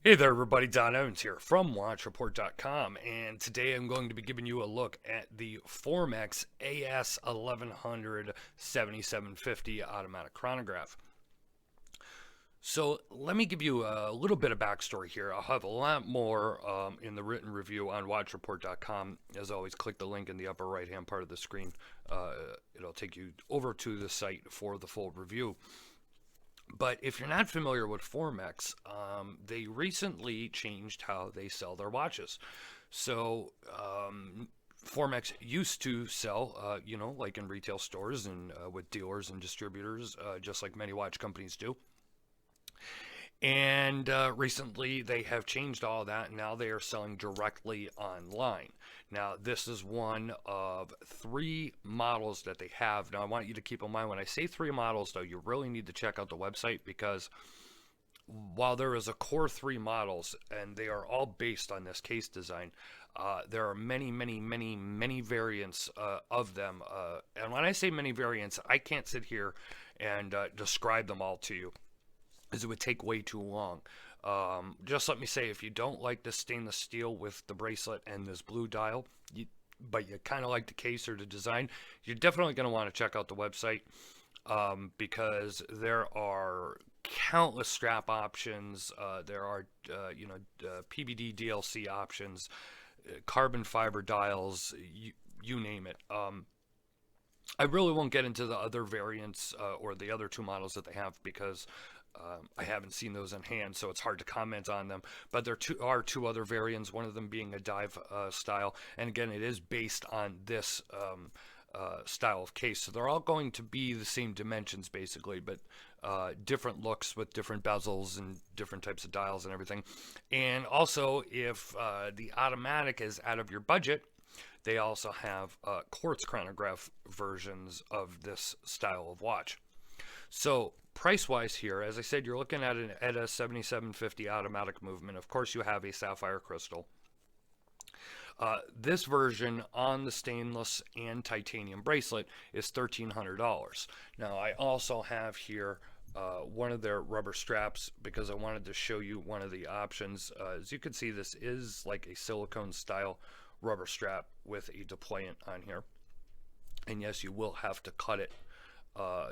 Hey there, everybody. Don Evans here from WatchReport.com, and today I'm going to be giving you a look at the Formex AS1100 7750 Automatic Chronograph. So let me give you a little bit of backstory here. I'll have a lot more in the written review on WatchReport.com. As always, click the link in the upper right-hand part of the screen. It'll take you over to the site for the full review. But if you're not familiar with Formex, they recently changed how they sell their watches. So Formex used to sell, like in retail stores and with dealers and distributors, just like many watch companies do. And recently they have changed all that. Now they are selling directly online. Now this is one of 3 models that they have. Now I want you to keep in mind when I say 3 models though, you really need to check out the website, because while there is a core 3 models and they are all based on this case design, there are many variants of them. And when I say many variants, I can't sit here and describe them all to you, as it would take way too long. Just let me say, if you don't like the stainless steel with the bracelet and this blue dial, but you kind of like the case or the design, you're definitely going to want to check out the website, because there are countless strap options. There are PBD DLC options, carbon fiber dials, you name it. I really won't get into the other variants or the other 2 models that they have, because I haven't seen those in hand, so it's hard to comment on them. But there are 2 other variants, one of them being a dive style, and again, it is based on this style of case. So they're all going to be the same dimensions basically, but different looks with different bezels and different types of dials and everything. And also, if the automatic is out of your budget, they also have quartz chronograph versions of this style of watch. So price-wise here, as I said, you're looking at an ETA 7750 automatic movement. Of course, you have a sapphire crystal. This version on the stainless and titanium bracelet is $1,300. Now, I also have here one of their rubber straps, because I wanted to show you one of the options. As you can see, this is like a silicone style rubber strap with a deployant on here. And yes, you will have to cut it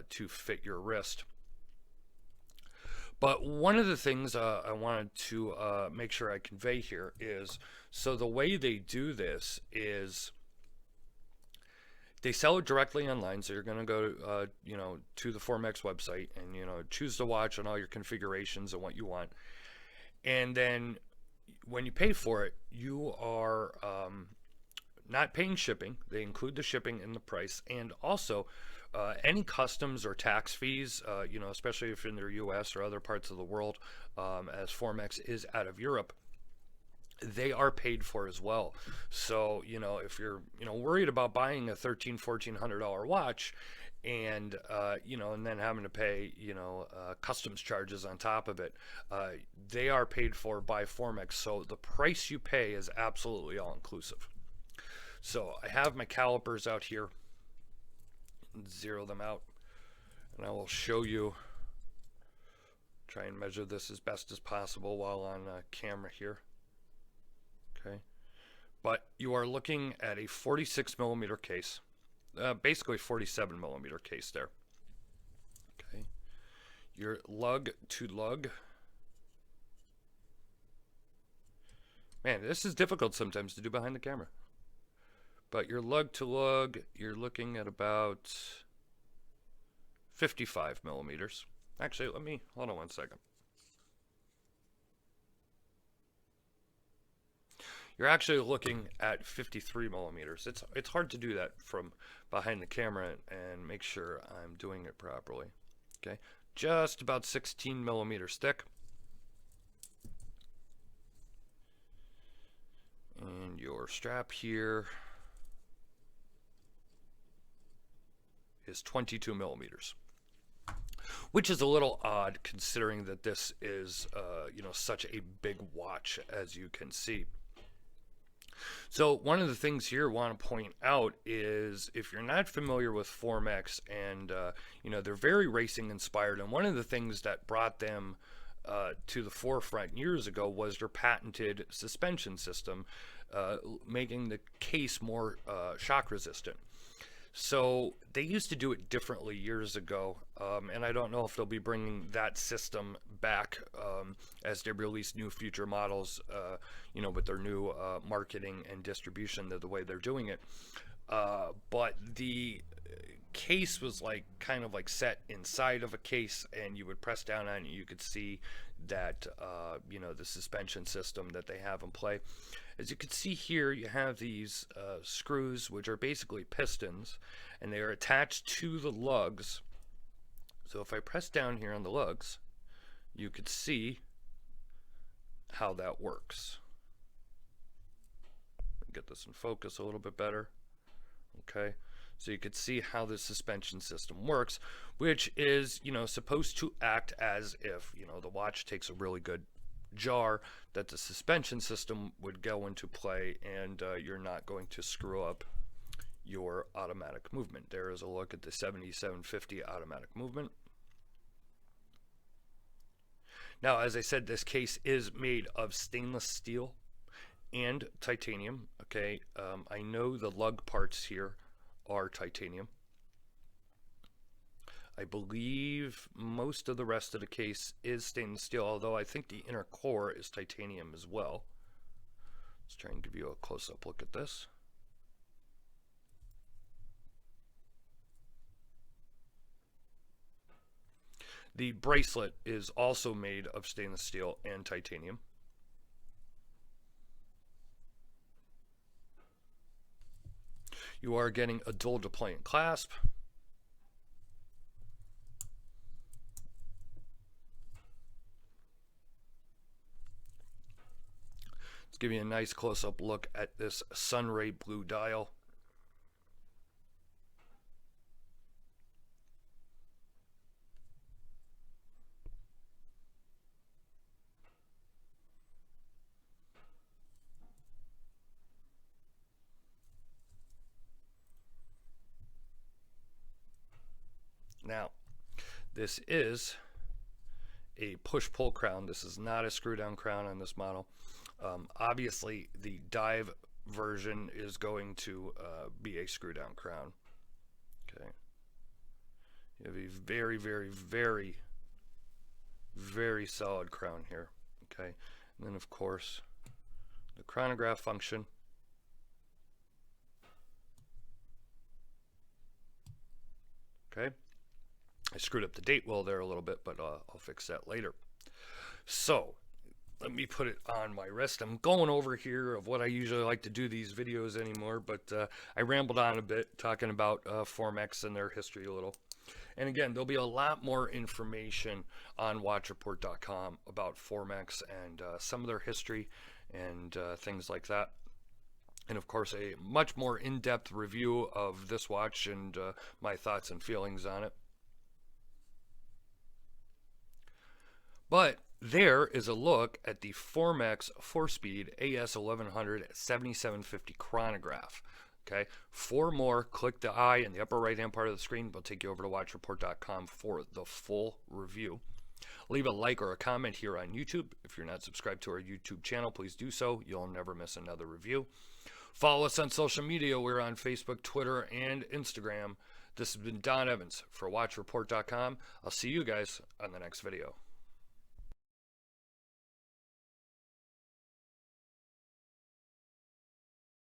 to fit your wrist. But one of the things I wanted to make sure I convey here is, so the way they do this is they sell it directly online. So you're going to go to the Formex website and choose the watch and all your configurations and what you want. And then when you pay for it, you are not paying shipping. They include the shipping in the price, and also any customs or tax fees, especially if you're in the US or other parts of the world, as Formex is out of Europe, they are paid for as well. So, if you're, worried about buying a $1,400 watch and, and then having to pay, customs charges on top of it, they are paid for by Formex. So the price you pay is absolutely all inclusive. So I have my calipers out here. Zero them out, and I will show you, try and measure this as best as possible while on camera here. Okay, but you are looking at a 46 millimeter case, basically 47 millimeter case there. Okay, your lug to lug, man, this is difficult sometimes to do behind the camera. But your lug to lug, you're looking at about 55 millimeters. Actually, hold on one second. You're actually looking at 53 millimeters. It's hard to do that from behind the camera and make sure I'm doing it properly. Okay, just about 16 millimeters thick. And your strap here is 22 millimeters, which is a little odd considering that this is, such a big watch, as you can see. So one of the things here I want to point out is, if you're not familiar with Formex, and they're very racing inspired, and one of the things that brought them to the forefront years ago was their patented suspension system, making the case more shock resistant. So they used to do it differently years ago, and I don't know if they'll be bringing that system back as they release new future models, you know, with their new marketing and distribution, the way they're doing it. But the case was like kind of like set inside of a case, and you would press down on it, you could see that you know, the suspension system that they have in play. As you can see here, you have these screws, which are basically pistons, and they are attached to the lugs. So if I press down here on the lugs, you could see how that works. Get this in focus a little bit better. Okay, so you could see how the suspension system works, which is, you know, supposed to act as if, you know, the watch takes a really good jar, that the suspension system would go into play, and you're not going to screw up your automatic movement. There is a look at the 7750 automatic movement. Now, as I said, this case is made of stainless steel and titanium. Okay, I know the lug parts here are titanium. I believe most of the rest of the case is stainless steel, although I think the inner core is titanium as well. Let's try and give you a close-up look at this. The bracelet is also made of stainless steel and titanium. You are getting a dual deployment clasp. Let's give you a nice close-up look at this sunray blue dial. Now, this is a push-pull crown. This is not a screw-down crown on this model. Obviously, the dive version is going to be a screw-down crown. Okay. You have a very, very, very, very solid crown here. Okay. And then, of course, the chronograph function. Okay. I screwed up the date wheel there a little bit, but I'll fix that later. So let me put it on my wrist. I'm going over here of what I usually like to do these videos anymore, but I rambled on a bit talking about Formex and their history a little. And again, there'll be a lot more information on watchreport.com about Formex and some of their history and things like that. And of course, a much more in-depth review of this watch and my thoughts and feelings on it. But there is a look at the Formex 4-speed AS1100 7750 Chronograph. Okay, for more, click the eye in the upper right hand part of the screen. We'll take you over to watchreport.com for the full review. Leave a like or a comment here on YouTube. If you're not subscribed to our YouTube channel, please do so. You'll never miss another review. Follow us on social media. We're on Facebook, Twitter, and Instagram. This has been Don Evans for watchreport.com. I'll see you guys on the next video.